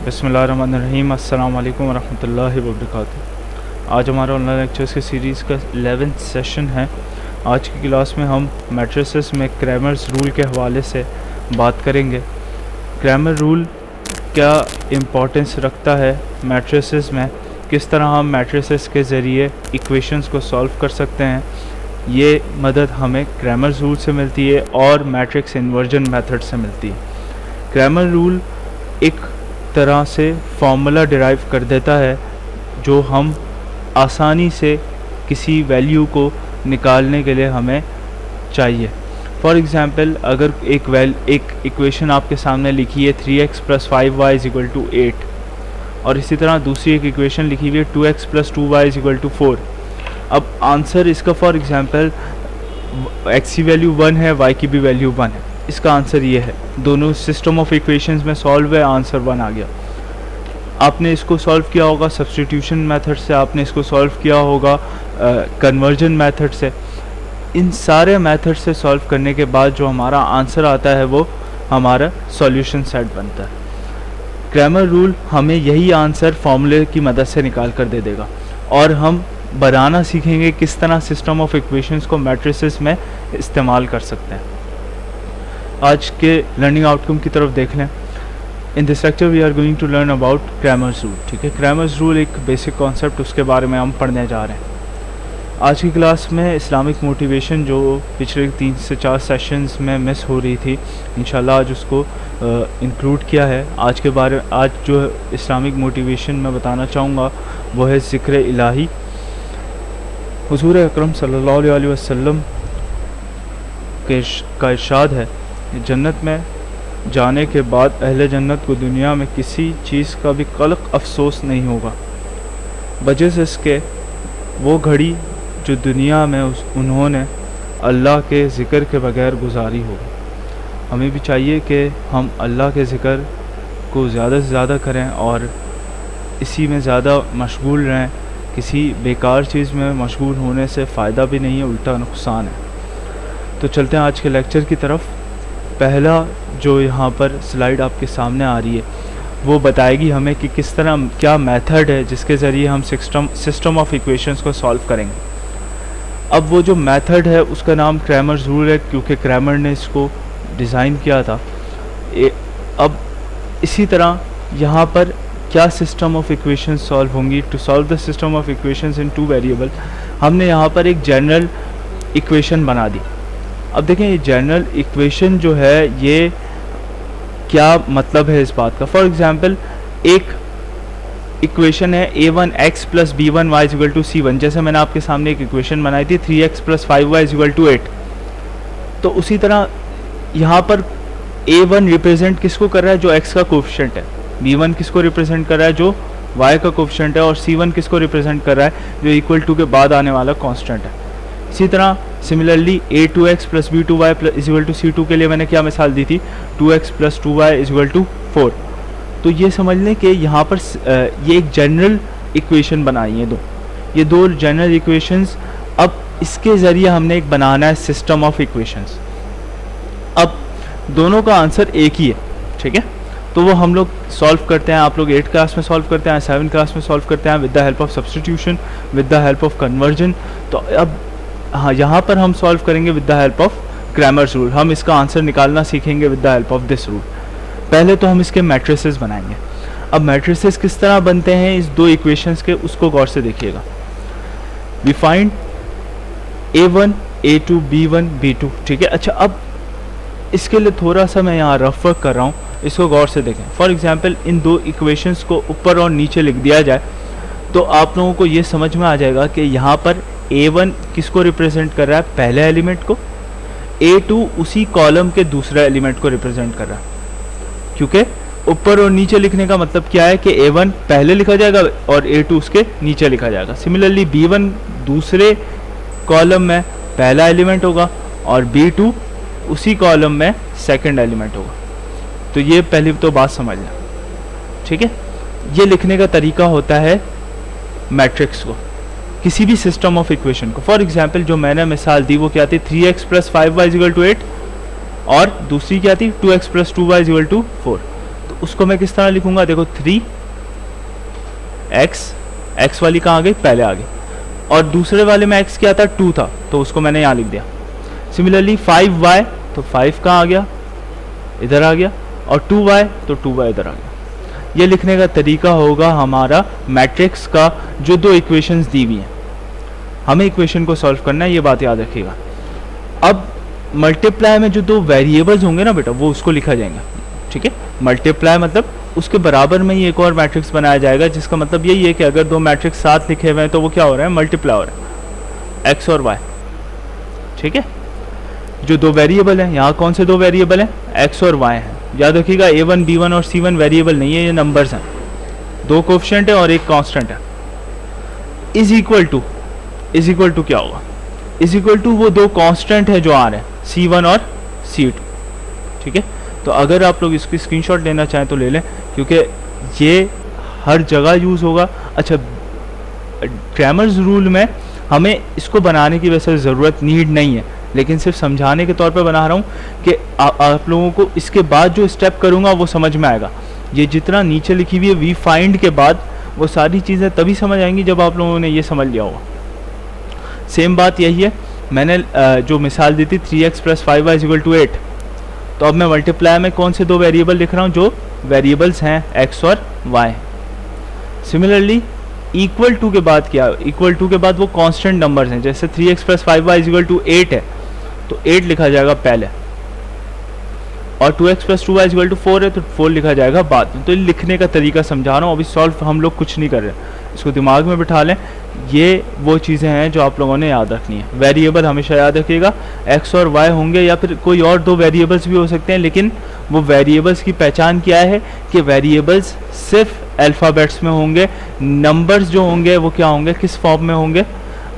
बिस्मिल्लाहिर्रहमानिर्रहीम। अस्सलाम वालेकुम वरहमतुल्लाहि वबरकातुहू। आज हमारा ऑनलाइन लेक्चर्स के सीरीज़ का 11th सेशन है। आज की क्लास में हम मैट्रिसेस में क्रैमर्स रूल के हवाले से बात करेंगे। क्रैमर रूल क्या इम्पोर्टेंस रखता है मैट्रिसेस में, किस तरह हम मैट्रिसेस के ज़रिए इक्वेशंस को सॉल्व कर सकते हैं, ये मदद हमें क्रैमर्स रूल से मिलती है और मैट्रिक्स इन्वर्जन मेथड से मिलती है। क्रैमर रूल एक तरह से फार्मूला डिराइव कर देता है जो हम आसानी से किसी वैल्यू को निकालने के लिए हमें चाहिए। फॉर एग्ज़ाम्पल, अगर एक इक्वेशन आपके सामने लिखी है 3x + 5y = 8 और इसी तरह दूसरी एक इक्वेशन लिखी हुई है 2x + 2y = 4। अब आंसर इसका फॉर एग्ज़ाम्पल x की वैल्यू 1 है, y की भी वैल्यू 1 है, इसका आंसर ये है। दोनों सिस्टम ऑफ इक्वेशंस में सॉल्व है, आंसर 1 आ गया। आपने इसको सॉल्व किया होगा सब्स्टिट्यूशन मेथड से, आपने इसको सॉल्व किया होगा कन्वर्जन मेथड से। इन सारे मेथड से सॉल्व करने के बाद जो हमारा आंसर आता है वो हमारा सॉल्यूशन सेट बनता है। क्रैमर रूल हमें यही आंसर फार्मूले की मदद से निकाल कर दे देगा और हम बनाना सीखेंगे किस तरह सिस्टम ऑफ इक्वेशंस को मैट्रिसेस में इस्तेमाल कर सकते हैं। आज के लर्निंग आउटकम की तरफ देख लें। In this lecture we are going to learn about Cramer's rule. ठीक है, क्रैमर्स रूल एक बेसिक कॉन्सेप्ट, उसके बारे में हम पढ़ने जा रहे हैं। आज की क्लास में इस्लामिक मोटिवेशन जो पिछले 3 से 4 सेशंस में मिस हो रही थी, इंशाल्लाह आज उसको इंक्लूड किया है। आज जो इस्लामिक मोटिवेशन मैं बताना चाहूँगा वो है ज़िक्र इलाही। हुज़ूर अकरम सल्लल्लाहु अलैहि वसल्लम का इरशाद है, जन्नत में जाने के बाद अहले जन्नत को दुनिया में किसी चीज़ का भी कल्क अफसोस नहीं होगा, वजह से इसके वो घड़ी जो दुनिया में उन्होंने अल्लाह के ज़िक्र के बगैर गुजारी होगी। हमें भी चाहिए कि हम अल्लाह के ज़िक्र को ज़्यादा से ज़्यादा करें और इसी में ज़्यादा मशगूल रहें। किसी बेकार चीज़ में मशगूल होने से फ़ायदा भी नहीं है, उल्टा नुकसान है। तो चलते हैं आज के लेक्चर की तरफ। पहला जो यहाँ पर स्लाइड आपके सामने आ रही है वो बताएगी हमें कि किस तरह क्या मेथड है जिसके ज़रिए हम सिस्टम ऑफ इक्वेशंस को सॉल्व करेंगे। अब वो जो मेथड है उसका नाम क्रैमर्स रूल है, क्योंकि क्रैमर ने इसको डिज़ाइन किया था। अब इसी तरह यहाँ पर क्या सिस्टम ऑफ इक्वेशंस सॉल्व होंगी। To solve the system of equations in 2 variable, हमने यहाँ पर एक जनरल इक्वेशन बना दी। अब देखें ये जनरल इक्वेशन जो है ये क्या मतलब है इस बात का। फॉर एग्जांपल, एक इक्वेशन है a1x + b1y = c1। जैसे मैंने आपके सामने एक इक्वेशन बनाई थी 3x + 5y = 8। तो उसी तरह यहाँ पर a1 रिप्रेजेंट किसको कर रहा है, जो x का कोफिशिएंट है। b1 किसको रिप्रेजेंट कर रहा है, जो y का कोफिशिएंट है। और c1 किसको रिप्रेजेंट कर रहा है, जो इक्वल टू के बाद आने वाला कांस्टेंट है। इसी तरह सिमिलरली a2x + b2y = c2 के लिए मैंने क्या मिसाल दी थी, 2x + 2y = 4। तो ये समझ लें कि यहाँ पर ये एक जनरल इक्वेशन बनाई है ये दो जनरल इक्वेशंस। अब इसके ज़रिए हमने एक बनाना है सिस्टम ऑफ इक्वेशंस। अब दोनों का आंसर एक ही है, ठीक है। तो वो हम लोग सॉल्व करते हैं। आप लोग 8 क्लास में सॉल्व करते हैं, 7 क्लास में सॉल्व करते हैं with the help of substitution, with the help of conversion. तो अब हाँ, यहाँ पर हम सॉल्व करेंगे with the help of Cramer's rule. हम इसका आंसर निकालना सीखेंगे with the help of this rule. पहले तो हम इसके मैट्रिसेस बनाएंगे। अब मैट्रिसेस किस तरह बनते हैं इस 2 इक्वेशंस के, उसको गौर से देखिएगा। We find a1 a2 b1 b2, ठीक है। अच्छा, अब इसके लिए थोड़ा सा मैं यहाँ रफ वर्क कर रहा हूँ, इसको गौर से देखें। फॉर एग्जाम्पल, इन 2 इक्वेशंस को ऊपर और नीचे लिख दिया जाए तो आप लोगों को ये समझ में आ जाएगा कि यहाँ पर a1 किसको रिप्रेजेंट कर रहा है, पहले एलिमेंट को। a2 उसी कॉलम के दूसरे एलिमेंट को रिप्रेजेंट कर रहा है, क्योंकि ऊपर और नीचे लिखने का मतलब क्या है कि a1 पहले लिखा जाएगा और a2 उसके नीचे लिखा जाएगा। सिमिलरली b1 दूसरे कॉलम में पहला एलिमेंट होगा और b2 उसी कॉलम में सेकंड एलिमेंट होगा। तो ये पहली तो बात समझ लें, ठीक है। ये लिखने का तरीका होता है मैट्रिक्स को, किसी भी सिस्टम ऑफ इक्वेशन को। फॉर एग्जांपल, जो मैंने मिसाल दी वो क्या थी, 3x + 5y = 8 और दूसरी क्या थी, 2x + 2y = 4। तो उसको मैं किस तरह लिखूंगा, देखो 3x, x वाली कहाँ आ गई, पहले आ गई, और दूसरे वाले में x क्या था, 2 था, तो उसको मैंने यहाँ लिख दिया। सिमिलरली 5y, तो 5 कहाँ आ गया, इधर आ गया, और 2y, तो 2y इधर आ गया। ये लिखने का तरीका होगा हमारा मैट्रिक्स का, जो दो इक्वेशंस दी हुई हैं, हमें इक्वेशन को सॉल्व करना है, ये बात याद रखिएगा। अब मल्टीप्लाई में जो दो वेरिएबल्स होंगे ना बेटा, वो उसको लिखा जाएगा, ठीक है। मल्टीप्लाई मतलब उसके बराबर में ही एक और मैट्रिक्स बनाया जाएगा, जिसका मतलब यही है कि अगर दो मैट्रिक्स साथ लिखे हुए हैं तो वो क्या हो रहा है, मल्टीप्लाई हो रहा है, एक्स और वाई, ठीक है। जो दो वेरिएबल हैं, यहाँ कौन से दो वेरिएबल हैं, एक्स और वाई हैं। याद रखिएगा a1, b1 और c1 वेरिएबल नहीं है, ये नंबर्स हैं, दो कोएफिशिएंट है और एक कांस्टेंट है। इज इक्वल टू क्या होगा, इज इक्वल टू वो दो कांस्टेंट है जो आ रहे हैं, c1 और c2, ठीक है। तो अगर आप लोग इसकी स्क्रीनशॉट लेना चाहें तो ले लें, क्योंकि ये हर जगह यूज़ होगा। अच्छा, ग्रामर्स रूल में हमें इसको बनाने की वैसे ज़रूरत नीड नहीं है, लेकिन सिर्फ समझाने के तौर पे बना रहा हूँ कि आप लोगों को इसके बाद जो स्टेप करूँगा वो समझ में आएगा। ये जितना नीचे लिखी हुई है वी फाइंड के बाद, वो सारी चीज़ें तभी समझ आएंगी जब आप लोगों ने ये समझ लिया होगा। सेम बात यही है, मैंने जो मिसाल दी थी 3x + 5y = 8, तो अब मैं मल्टीप्लाई में कौन से दो वेरिएबल लिख रहा हूँ, जो वेरिएबल्स हैं x और y। सिमिलरली इक्वल टू के बाद क्या, इक्वल टू के बाद वो कांस्टेंट नंबर्स हैं, जैसे 3x + 5y = 8 है, तो 8 लिखा जाएगा पहले, और 2x + 2y = 4 है, तो 4 लिखा जाएगा बाद में। तो लिखने का तरीका समझा रहा हूँ, अभी सॉल्व हम लोग कुछ नहीं कर रहे, इसको दिमाग में बिठा लें। ये वो चीज़ें हैं जो आप लोगों ने याद रखनी है। वेरिएबल हमेशा याद रखिएगा, x और y होंगे, या फिर कोई और दो वेरिएबल्स भी हो सकते हैं, लेकिन वो वेरिएबल्स की पहचान क्या है कि वेरिएबल्स सिर्फ अल्फ़ाबेट्स में होंगे, नंबर्स जो होंगे वो क्या होंगे, किस फॉर्म में होंगे,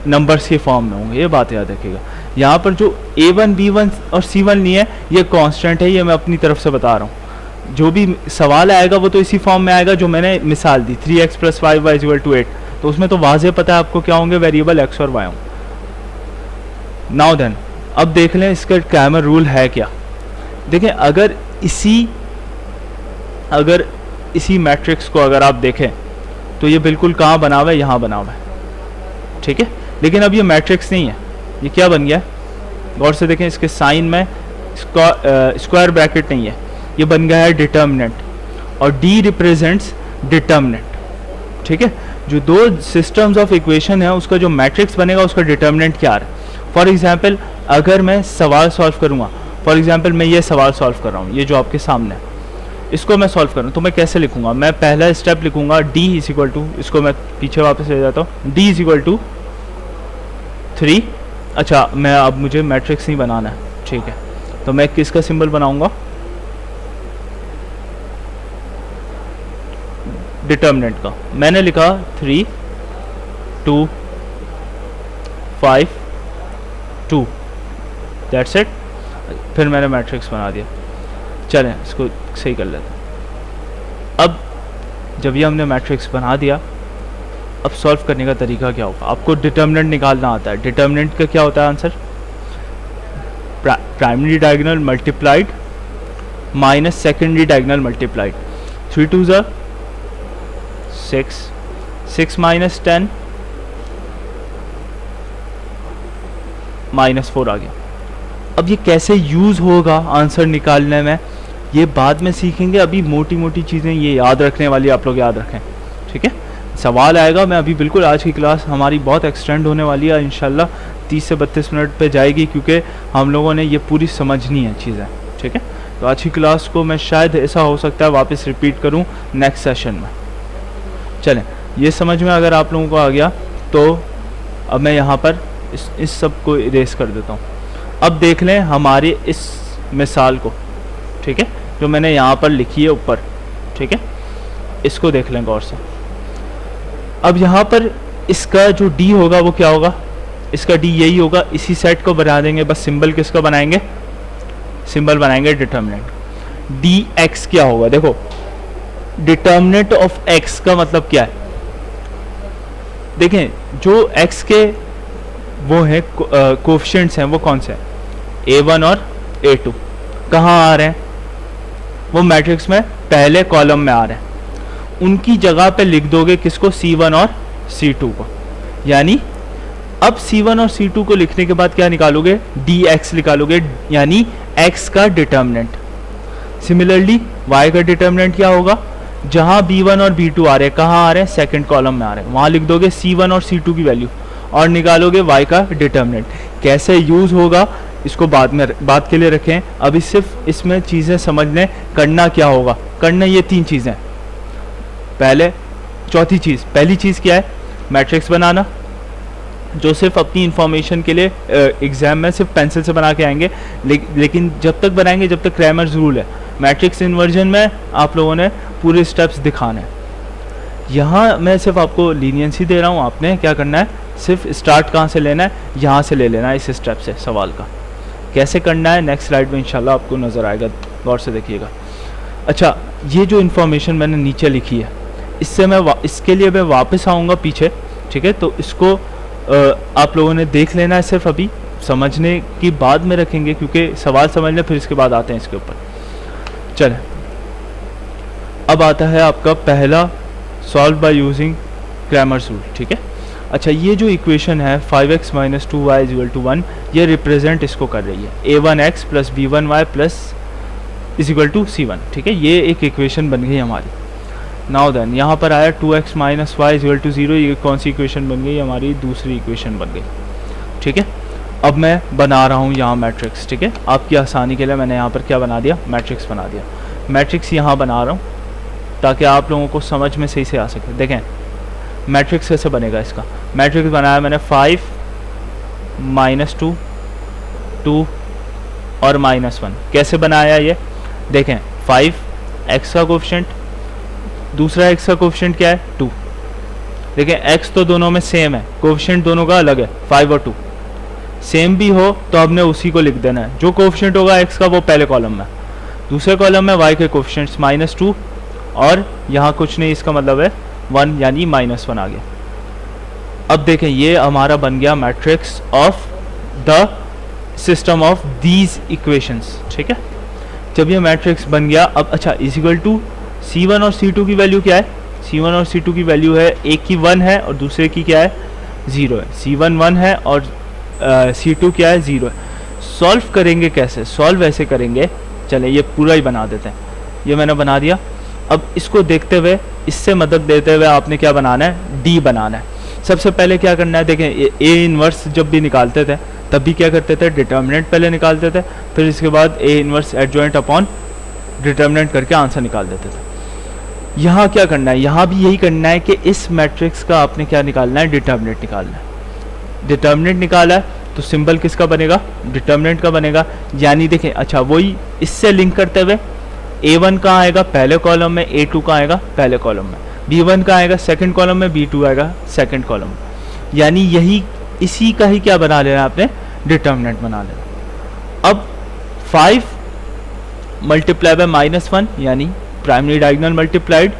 नंबर्स के फॉर्म में होंगे, ये बात याद रखिएगा। यहाँ पर जो a1, b1 और c1 नहीं है, ये कांस्टेंट है, ये मैं अपनी तरफ से बता रहा हूँ। जो भी सवाल आएगा वो तो इसी फॉर्म में आएगा जो मैंने मिसाल दी, 3x + 5y = 8, तो उसमें तो वाज़े पता है आपको क्या होंगे, वेरिएबल x और y होंगे। नाउ देन, अब देख लें इसका क्रैमर रूल है क्या। देखें, अगर इसी मैट्रिक्स को अगर आप देखें तो ये बिल्कुल कहाँ बना हुआ है, यहाँ बना हुआ है, ठीक है। लेकिन अब ये मैट्रिक्स नहीं है, ये क्या बन गया, गौर से देखें, इसके साइन में स्क्वायर ब्रैकेट नहीं है, ये बन गया है डिटर्मिनेंट, और D रिप्रेजेंट्स डिटर्मिनेंट, ठीक है। जो दो सिस्टम्स ऑफ इक्वेशन है उसका जो मैट्रिक्स बनेगा उसका डिटर्मिनेंट क्या है। फॉर एग्जांपल अगर मैं सवाल सॉल्व करूँगा, फॉर एग्जांपल मैं ये सवाल सॉल्व कर रहा हूँ, ये जो आपके सामने है, इसको मैं सॉल्व करूँ तो मैं कैसे लिखूँगा, मैं पहला स्टेप लिखूँगा D = इसको मैं पीछे वापस ले जाता हूँ, D = 3। अच्छा, मैं अब मुझे मैट्रिक्स नहीं बनाना है, ठीक है, तो मैं किसका सिंबल बनाऊँगा, डिटर्मिनेंट का। मैंने लिखा 3 2 5 2, दैट्स इट। फिर मैंने मैट्रिक्स बना दिया। चलें इसको सही कर लेते हैं। अब जब ये हमने मैट्रिक्स बना दिया, अब सॉल्व करने का तरीका क्या होगा, आपको डिटर्मिनेंट निकालना आता है। डिटर्मिनेंट का क्या होता है answer, primary diagonal multiplied minus secondary diagonal multiplied. 3 2 ज़ा 6, 6 - 10 -4 आ गया। अब ये कैसे यूज़ होगा आंसर निकालने में, ये बाद में सीखेंगे। अभी मोटी मोटी चीज़ें ये याद रखने वाली आप लोग याद रखें, ठीक है। सवाल आएगा, मैं अभी बिल्कुल, आज की क्लास हमारी बहुत एक्सटेंड होने वाली है, इंशाल्लाह 30 से 32 मिनट पे जाएगी, क्योंकि हम लोगों ने ये पूरी समझनी है चीज़ें, ठीक है। तो आज की क्लास को मैं शायद ऐसा हो सकता है वापस रिपीट करूँ नेक्स्ट सेशन में। चलें, ये समझ में अगर आप लोगों को आ गया तो अब मैं यहाँ पर इस सब को इरेज कर देता हूँ। अब देख लें हमारे इस मिसाल को, ठीक है, जो मैंने यहाँ पर लिखी है ऊपर, ठीक है, इसको देख लें गौर से। अब यहाँ पर इसका जो D होगा वो क्या होगा, इसका D यही होगा, इसी सेट को बना देंगे, बस सिंबल किसका बनाएंगे, सिंबल बनाएंगे डिटर्मिनेंट। dx क्या होगा, देखो डिटर्मिनेंट ऑफ x का मतलब क्या है, देखें जो x के वो हैं कोएफिशिएंट्स हैं वो कौन से हैं, a1 और a2, कहाँ आ रहे हैं, वो मैट्रिक्स में पहले कॉलम में आ रहे हैं, उनकी जगह पे लिख दोगे किसको, C1 और C2 को। यानी अब C1 और C2 को लिखने के बाद क्या निकालोगे, dx निकालोगे, यानी x का डिटर्मिनेंट। सिमिलरली y का डिटर्मिनेंट क्या होगा, जहां B1 और B2 आ रहे हैं, कहाँ आ रहे हैं, सेकंड कॉलम में आ रहे हैं, वहां लिख दोगे C1 और C2 की वैल्यू और निकालोगे y का डिटर्मिनेंट। कैसे यूज होगा इसको बात के लिए रखें, अभी सिर्फ इसमें चीज़ें समझने, करना क्या होगा, करना ये 3 चीज़ें। पहले चौथी चीज़, पहली चीज़ क्या है, मैट्रिक्स बनाना, जो सिर्फ अपनी इंफॉर्मेशन के लिए एग्जाम में सिर्फ पेंसिल से बना के आएंगे, लेकिन जब तक बनाएंगे जब तक क्रैमर्स रूल है। मैट्रिक्स इन्वर्जन में आप लोगों ने पूरे स्टेप्स दिखाने हैं। यहाँ मैं सिर्फ आपको लीनियंसी दे रहा हूँ, आपने क्या करना है, सिर्फ स्टार्ट कहाँ से लेना है, यहाँ से ले लेना है इस स्टेप से। सवाल का कैसे करना है नेक्स्ट स्लाइड में इंशाल्लाह आपको नज़र आएगा, गौर से देखिएगा। अच्छा, ये जो इन्फॉर्मेशन मैंने नीचे लिखी है, इससे मैं इसके लिए मैं वापस आऊँगा पीछे, ठीक है। तो इसको आप लोगों ने देख लेना है, सिर्फ अभी समझने की बाद में रखेंगे, क्योंकि सवाल समझ लें फिर इसके बाद आते हैं इसके ऊपर। चलें, अब आता है आपका पहला, solve by using Cramer's rule, ठीक है। अच्छा, ये जो इक्वेशन है 5x - 2y = 1, ये रिप्रेजेंट इसको कर रही है, a1x + b1y = c1, ठीक है। ये एक इक्वेशन बन गई हमारी। नाउ देन यहाँ पर आया 2x - y = 0, ये कौन सी इक्वेशन बन गई, हमारी दूसरी इक्वेशन बन गई, ठीक है। अब मैं बना रहा हूँ यहाँ मैट्रिक्स, ठीक है। आपकी आसानी के लिए मैंने यहाँ पर क्या बना दिया, मैट्रिक्स बना दिया। मैट्रिक्स यहाँ बना रहा हूँ ताकि आप लोगों को समझ में सही से आ सके। देखें मैट्रिक्स कैसे बनेगा इसका, मैट्रिक्स बनाया मैंने 5 - 2 2 और -1। कैसे बनाया ये, देखें 5 x का कोफिशिएंट, दूसरा x का कोफिशिएंट क्या है, 2। देखें x तो दोनों में सेम है, कोफिशिएंट दोनों का अलग है, 5 और 2 सेम भी हो तो हमने उसी को लिख देना है। जो कोफिशिएंट होगा x का वो पहले कॉलम में, दूसरे कॉलम में y के कोफिशिएंट्स -2 और यहाँ कुछ नहीं, इसका मतलब है 1, यानी -1 आ गया। अब देखें ये हमारा बन गया matrix of the system of these equations, ठीक है। जब ये मैट्रिक्स बन गया, अब अच्छा इक्वल टू C1 और C2 की वैल्यू क्या है, C1 और C2 की वैल्यू है, एक की 1 है और दूसरे की क्या है, 0 है। C1 1 है और C2 क्या है, 0 है। सॉल्व करेंगे कैसे, सॉल्व ऐसे करेंगे, चले ये पूरा ही बना देते हैं। ये मैंने बना दिया। अब इसको देखते हुए, इससे मदद देते हुए आपने क्या बनाना है, D बनाना है। सबसे पहले क्या करना है, देखें A इन्वर्स जब भी निकालते थे तब भी क्या करते थे, डिटर्मिनेंट पहले निकालते थे, फिर इसके बाद A inverse adjoint upon determinant करके आंसर निकाल देते थे। यहाँ क्या करना है, यहाँ भी यही करना है कि इस मैट्रिक्स का आपने क्या निकालना है, डिटर्मिनेंट निकालना है। डिटर्मिनेंट निकाला है तो सिंबल किसका बनेगा, डिटर्मिनेंट का बनेगा। यानी देखें, अच्छा वही इससे लिंक करते हुए A1 कहाँ आएगा, पहले कॉलम में, A2 कहाँ आएगा, पहले कॉलम में, B1 कहाँ आएगा, सेकंड कॉलम में, B2 आएगा सेकंड कॉलम में। यानी यही इसी का ही क्या बना लेना आपने, डिटर्मिनेंट बना लेना। अब 5 × -1 यानी primary diagonal multiplied,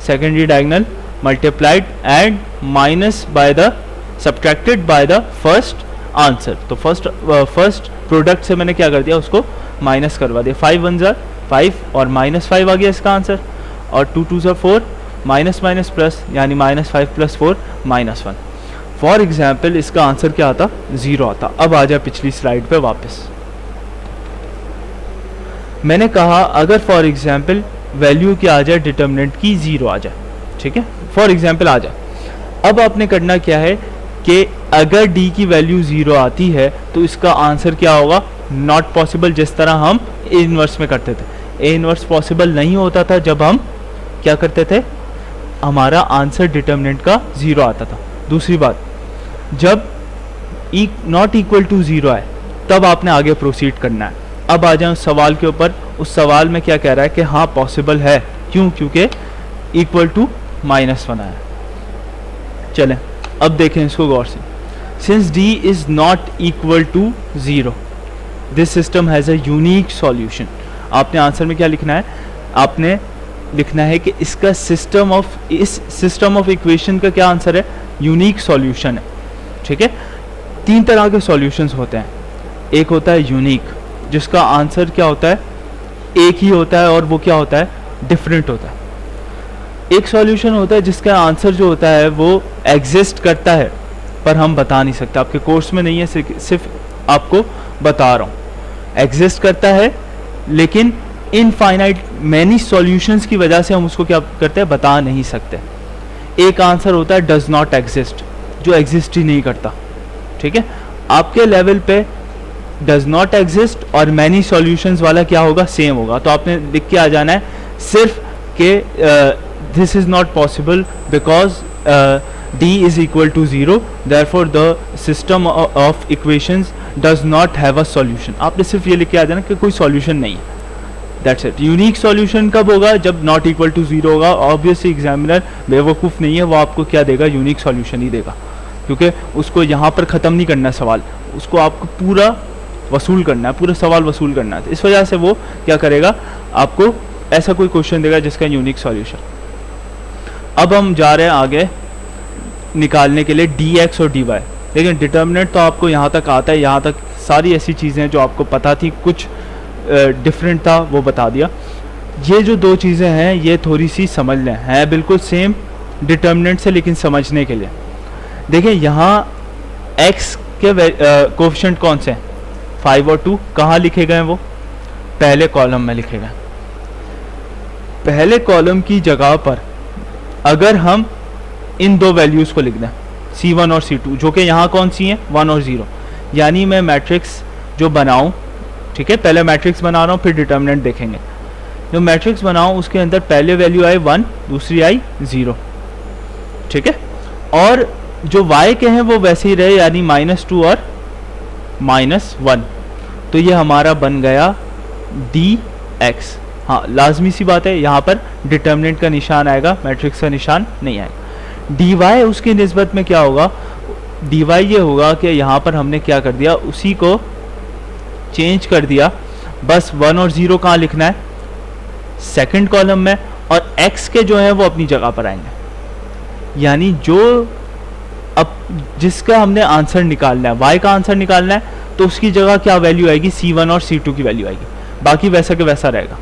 secondary diagonal multiplied and minus by the subtracted by the first answer. तो फर्स्ट प्रोडक्ट से मैंने क्या कर दिया, उसको माइनस करवा दिया। 5 1 ज़ा 5 और -5 आ गया इसका आंसर, और 2 2 ज़ा 4, माइनस माइनस प्लस, यानी -5 + 4 -1। फॉर एग्जाम्पल इसका आंसर क्या आता, 0 आता। अब आ जाए पिछली स्लाइड पे वापस। मैंने कहा अगर फॉर एग्जाम्पल वैल्यू क्या आ जाए, डिटर्मिनेंट की 0 आ जाए, ठीक है, फॉर एग्जाम्पल आ जाए। अब आपने करना क्या है कि अगर d की वैल्यू 0 आती है तो इसका आंसर क्या होगा, नॉट पॉसिबल, जिस तरह हम A इन्वर्स में करते थे। A इन्वर्स पॉसिबल नहीं होता था जब हम क्या करते थे, हमारा आंसर डिटर्मिनेंट का 0 आता था। दूसरी बात, जब नॉट इक्वल टू 0 आए तब आपने आगे प्रोसीड करना है। अब आ जाए उस सवाल के ऊपर। उस सवाल में क्या कह रहा है कि हाँ पॉसिबल है, क्यों, क्योंकि इक्वल टू -1 आया। चलें अब देखें इसको गौर से। Since d is not equal to 0, this system has a unique solution. आपने आंसर में क्या लिखना है, आपने लिखना है कि इसका सिस्टम ऑफ इक्वेशन का क्या आंसर है, यूनिक सॉल्यूशन है, ठीक है। 3 तरह के सॉल्यूशंस होते हैं। एक होता है यूनिक, जिसका आंसर क्या होता है, एक ही होता है और वो क्या होता है, डिफरेंट होता है। एक सॉल्यूशन होता है जिसका आंसर जो होता है वो एग्जिस्ट करता है पर हम बता नहीं सकते, आपके कोर्स में नहीं है, सिर्फ आपको बता रहा हूँ। एग्जिस्ट करता है लेकिन इनफाइनाइट मैनी सॉल्यूशंस की वजह से हम उसको क्या करते हैं, बता नहीं सकते। एक आंसर होता है डज नॉट एग्जिस्ट, जो एग्जिस्ट ही नहीं करता, ठीक है। आपके लेवल पे डज नॉट एग्जिस्ट और मैनी सॉल्यूशंस वाला क्या होगा, सेम होगा। तो आपने लिख के आ जाना है सिर्फ के this is not possible because d is equal to 0, therefore the system of equations does not have a solution। आपने सिर्फ ये लिख के आ जाना कि कोई सॉल्यूशन नहीं है, दैट्स इट। यूनिक सॉल्यूशन कब होगा, जब नॉट इक्वल टू 0 होगा। ऑब्वियसली एग्जामिनर बेवकूफ़ नहीं है, वो आपको क्या देगा, यूनिक सॉल्यूशन ही देगा, क्योंकि उसको यहाँ पर ख़त्म नहीं करना सवाल, उसको आपको पूरा वसूल करना है, पूरा सवाल वसूल करना है। तो इस वजह से वो क्या करेगा, आपको ऐसा कोई क्वेश्चन देगा जिसका यूनिक सॉल्यूशन। अब हम जा रहे हैं आगे निकालने के लिए dx और dy। लेकिन डिटर्मिनेंट तो आपको यहाँ तक आता है, यहाँ तक सारी ऐसी चीज़ें जो आपको पता थी, कुछ डिफरेंट था वो बता दिया। ये जो दो चीज़ें हैं ये थोड़ी सी समझ लें, हैं बिल्कुल सेम डिटर्मिनेंट से, लेकिन समझने के लिए देखिए यहाँ x के कोएफिशिएंट कौन से हैं, 5 और 2। कहाँ लिखे गए हैं वो, पहले कॉलम में लिखे गए। पहले कॉलम की जगह पर अगर हम इन दो वैल्यूज़ को लिख दें, C1 और C2, जो कि यहाँ कौन सी हैं, 1 और 0, यानी मैं मैट्रिक्स जो बनाऊँ, ठीक है, पहले मैट्रिक्स बना रहा हूँ फिर डिटर्मिनेंट देखेंगे। जो मैट्रिक्स बनाऊँ उसके अंदर पहले वैल्यू आई 1, दूसरी आई 0, ठीक है, और जो y के हैं वो वैसे ही रहे, यानी -2 और -1। तो ये हमारा बन गया dx। हाँ, लाजमी सी बात है, यहाँ पर डिटर्मिनेंट का निशान आएगा, मैट्रिक्स का निशान नहीं आएगा। dy उसकी निस्बत में क्या होगा, dy ये होगा कि यहाँ पर हमने क्या कर दिया, उसी को चेंज कर दिया, बस 1 और 0 कहाँ लिखना है, सेकंड कॉलम में, और x के जो है वो अपनी जगह पर आएंगे। यानी जो अब जिसका हमने आंसर निकालना है, y का आंसर निकालना है, तो उसकी जगह क्या वैल्यू आएगी, C1 और C2 की वैल्यू आएगी, बाकी वैसा के वैसा रहेगा।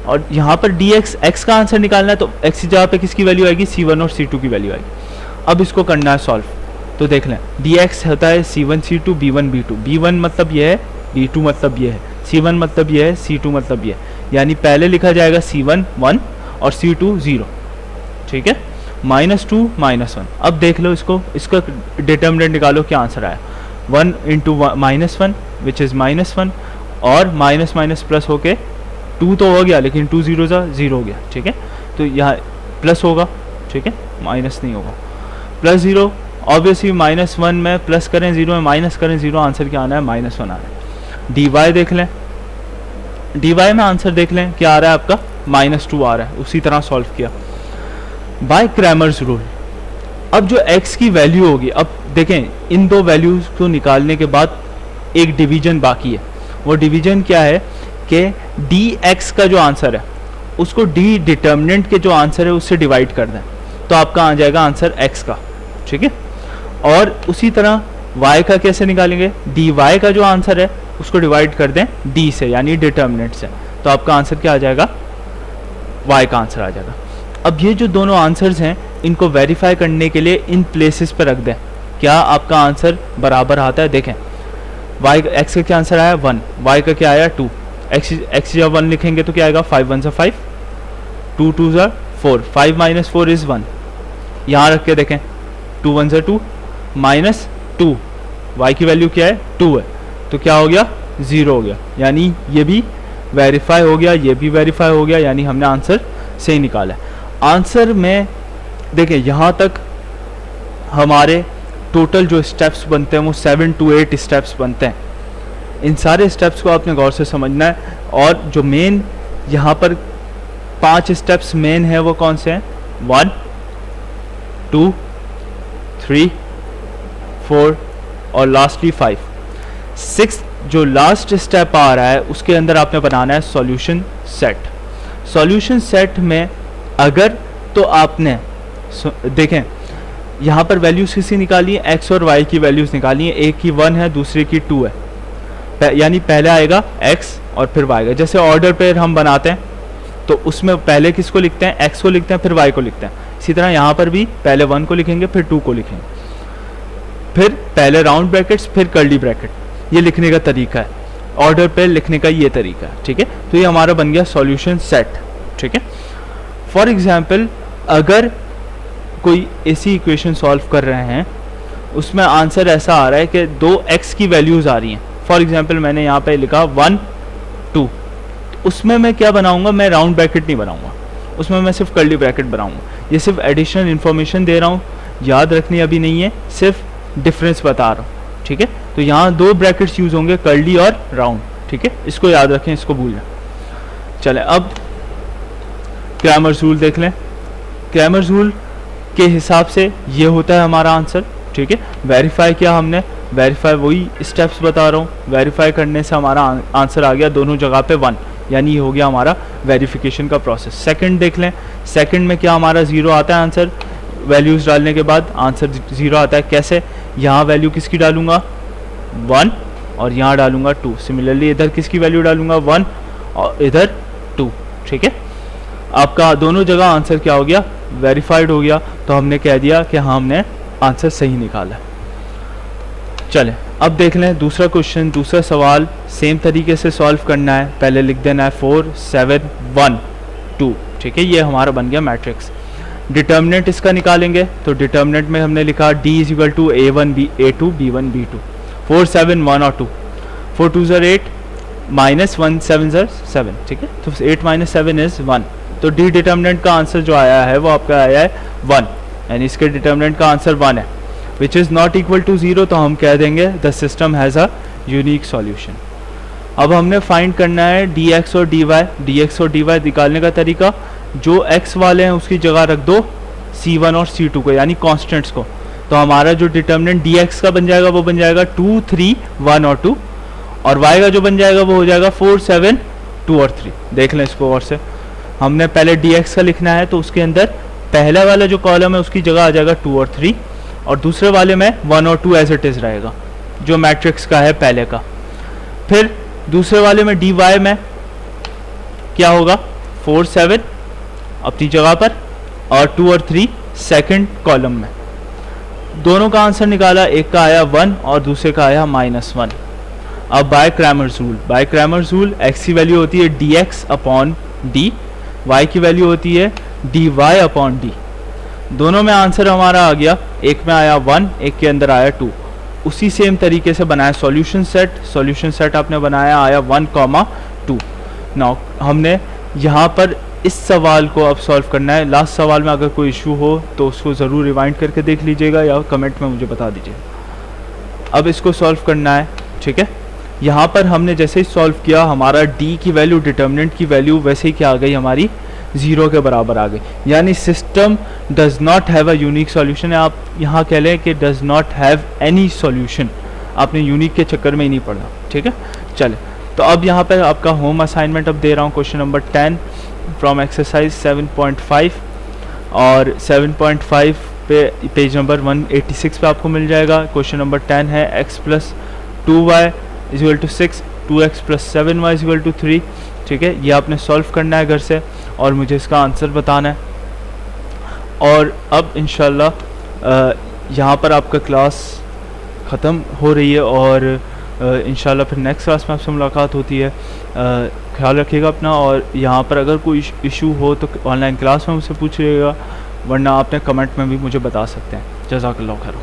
और यहाँ पर dx x का आंसर निकालना है, तो x की जगह पे किसकी वैल्यू आएगी, C1 और C2 की वैल्यू आएगी। अब इसको करना है सॉल्व, तो देख लें dx होता है C1 C2 B1 B2। B1 मतलब ये है, B2 मतलब ये है, C1 मतलब ये है, C2 मतलब ये है, यानी पहले लिखा जाएगा C1 1 और C2 0, ठीक है, -2 -1। अब देख लो इसको, इसका डिटर्मिनेंट निकालो, क्या आंसर आया, 1 × -1 विच इज़ -1, और माइनस माइनस प्लस होके 2 तो हो गया, लेकिन 2 0 हो गया, ठीक है। तो यहाँ प्लस होगा, ठीक है, माइनस नहीं होगा, +0। ऑब्वियसली -1 में प्लस करें, 0 में माइनस करें, 0 आंसर क्या आना है, -1 आना है। dy देख लें, dy में आंसर देख लें क्या आ रहा है आपका, -2 आ रहा है, उसी तरह सॉल्व किया बाय क्रैमर्स रूल। अब जो x की वैल्यू होगी, अब देखें इन दो वैल्यूज को निकालने के बाद एक डिवीजन बाकी है। वो डिवीजन क्या है कि dx का जो आंसर है उसको d डिटर्मिनेंट के जो आंसर है उससे डिवाइड कर दें, तो आपका आ जाएगा आंसर x का, ठीक है। और उसी तरह y का कैसे निकालेंगे, dy का जो आंसर है उसको डिवाइड कर दें d से, यानी डिटर्मिनेंट से, तो आपका आंसर क्या आ जाएगा, y का आंसर आ जाएगा। अब ये जो दोनों आंसर्स हैं इनको वेरीफाई करने के लिए इन प्लेसेस पर रख दें, क्या आपका आंसर बराबर आता है। देखें x का क्या आंसर आया 1, y का क्या आया 2, x जब 1 लिखेंगे तो क्या आएगा, 5 1 5, 2 2 4, 5 - 4 इज़ 1। यहाँ रख के देखें 2 1 2 -2, y की वैल्यू क्या है 2 है, तो क्या हो गया 0 हो गया, यानी ये भी वेरीफाई हो गया, ये भी वेरीफाई हो गया, यानी हमने आंसर सही निकाला है। आंसर में देखें यहाँ तक हमारे टोटल जो स्टेप्स बनते हैं वो 7 to 8 स्टेप्स बनते हैं। इन सारे स्टेप्स को आपने गौर से समझना है, और जो मेन यहाँ पर 5 स्टेप्स मेन है वो कौन से हैं, 1 2 3 4 और लास्टली 5। 6 जो लास्ट स्टेप आ रहा है उसके अंदर आपने बनाना है सॉल्यूशन सेट। सॉल्यूशन सेट में अगर तो आपने देखें यहाँ पर वैल्यूज़ किसी निकाली है, x और y की वैल्यूज़ निकाली है, एक की 1 है दूसरे की 2 है। यानी पहले आएगा x और फिर y आएगा। जैसे ऑर्डर पेयर हम बनाते हैं तो उसमें पहले किसको लिखते हैं, x को लिखते हैं फिर y को लिखते हैं। इसी तरह यहाँ पर भी पहले 1 को लिखेंगे फिर 2 को लिखेंगे, फिर पहले राउंड ब्रैकेट्स फिर कर्ली ब्रैकेट। ये लिखने का तरीका है, ऑर्डर पेयर लिखने का ये तरीका है, ठीक है। तो ये हमारा बन गया सॉल्यूशन सेट, ठीक है। फॉर एग्जाम्पल अगर कोई ऐसी इक्वेशन सॉल्व कर रहे हैं उसमें आंसर ऐसा आ रहा है कि 2x की वैल्यूज़ आ रही हैं। फॉर एग्जाम्पल मैंने यहाँ पे लिखा 1 2, उसमें मैं क्या बनाऊंगा, मैं राउंड ब्रैकेट नहीं बनाऊंगा, उसमें मैं सिर्फ कर्ली ब्रैकेट बनाऊंगा। ये सिर्फ एडिशनल इन्फॉर्मेशन दे रहा हूँ, याद रखनी अभी नहीं है, सिर्फ डिफरेंस बता रहा हूँ, ठीक है। तो यहाँ 2 ब्रैकेट्स यूज होंगे, कर्ली और राउंड, ठीक है। इसको याद रखें, इसको भूल जाए। चले अब क्रैमर्स रूल देख लें। क्रैमर्स रूल के हिसाब से ये होता है हमारा आंसर, ठीक है। वेरीफाई किया हमने, वेरीफाई वही स्टेप्स बता रहा हूँ, वेरीफाई करने से हमारा आंसर आ गया दोनों जगह पे 1, यानी ये हो गया हमारा वेरिफिकेशन का प्रोसेस। सेकंड देख लें, सेकंड में क्या हमारा 0 आता है आंसर, वैल्यूज़ डालने के बाद आंसर 0 आता है। कैसे, यहाँ वैल्यू किसकी डालूंगा 1 और यहाँ डालूंगा 2। सिमिलरली इधर किसकी वैल्यू डालूंगा 1 और इधर 2, ठीक है। आपका दोनों जगह आंसर क्या हो गया, वेरीफाइड हो गया। तो हमने कह दिया कि हाँ हमने आंसर सही निकाला। चले अब देख लें दूसरा क्वेश्चन, दूसरा सवाल सेम तरीके से सॉल्व करना है। पहले लिख देना है 4 7 1 2, ठीक है। ये हमारा बन गया मैट्रिक्स। डिटर्मिनेंट इसका निकालेंगे, तो डिटर्मिनेंट में हमने लिखा D = A1 A2 B1 B2। 4 7 1 और 2, 4 2 8 -1 7 7, ठीक है। तो 8 - 7 इज 1। तो डी डिटर्मिनेंट का आंसर जो आया है वो आपका आया है 1, यानी इसके डिटर्मिनेंट का आंसर 1 है। Which is not equal to 0, तो हम कह देंगे the system has a unique solution. अब हमने फाइंड करना है dx और dy निकालने का तरीका, जो x वाले हैं उसकी जगह रख दो c1 और c2 को, यानी कॉन्स्टेंट्स को। तो हमारा जो डिटर्मिनेंट dx का बन जाएगा वो बन जाएगा 2 3 1 और 2, और y का जो बन जाएगा वो हो जाएगा 4 7 2 और 3। देख लें इसको और से, हमने पहले dx का लिखना है तो उसके अंदर पहला वाला जो कॉलम है उसकी जगह आ जाएगा 2 और 3, और दूसरे वाले में 1 और 2 एज इट इज रहेगा जो मैट्रिक्स का है पहले का। फिर दूसरे वाले में dy में क्या होगा 4 7 अपनी जगह पर और 2 और 3 सेकंड कॉलम में। दोनों का आंसर निकाला, एक का आया 1 और दूसरे का आया -1। अब बाय क्रैमर्स रूल x की वैल्यू होती है dx अपॉन d, y की वैल्यू होती है dy अपॉन d। दोनों में आंसर हमारा आ गया, एक में आया 1 एक के अंदर आया 2। उसी सेम तरीके से बनाया सॉल्यूशन सेट आपने बनाया, आया 1 2। नाउ हमने यहाँ पर इस सवाल को अब सॉल्व करना है। लास्ट सवाल में अगर कोई इशू हो तो उसको ज़रूर रिवाइंड करके देख लीजिएगा या कमेंट में मुझे बता दीजिएगा। अब इसको सॉल्व करना है, ठीक है। यहाँ पर हमने जैसे ही सॉल्व किया हमारा d की वैल्यू डिटर्मिनेंट की वैल्यू वैसे ही क्या आ गई हमारी 0 के बराबर आ गई, यानी system does not have a unique solution है। आप यहाँ कह लें कि does not have any solution, आपने यूनिक के चक्कर में ही नहीं पढ़ना, ठीक है। चले तो अब यहाँ पर आपका होम असाइनमेंट अब दे रहा हूँ, क्वेश्चन नंबर 10 फ्रॉम एक्सरसाइज 7.5, और 7.5 पे पेज नंबर 186 पे आपको मिल जाएगा। क्वेश्चन नंबर 10 है x + 2y = 6, 2x + 7y = 3, ठीक है। ये आपने सॉल्व करना है घर से और मुझे इसका आंसर बताना है। और अब इंशाल्लाह यहाँ पर आपका क्लास ख़त्म हो रही है और इंशाल्लाह फिर नेक्स्ट क्लास में आपसे मुलाकात होती है। ख्याल रखिएगा अपना, और यहाँ पर अगर कोई इशू हो तो ऑनलाइन क्लास में मुझसे पूछिएगा, वरना आपने कमेंट में भी मुझे बता सकते हैं। जज़ाकल्लाह खैर।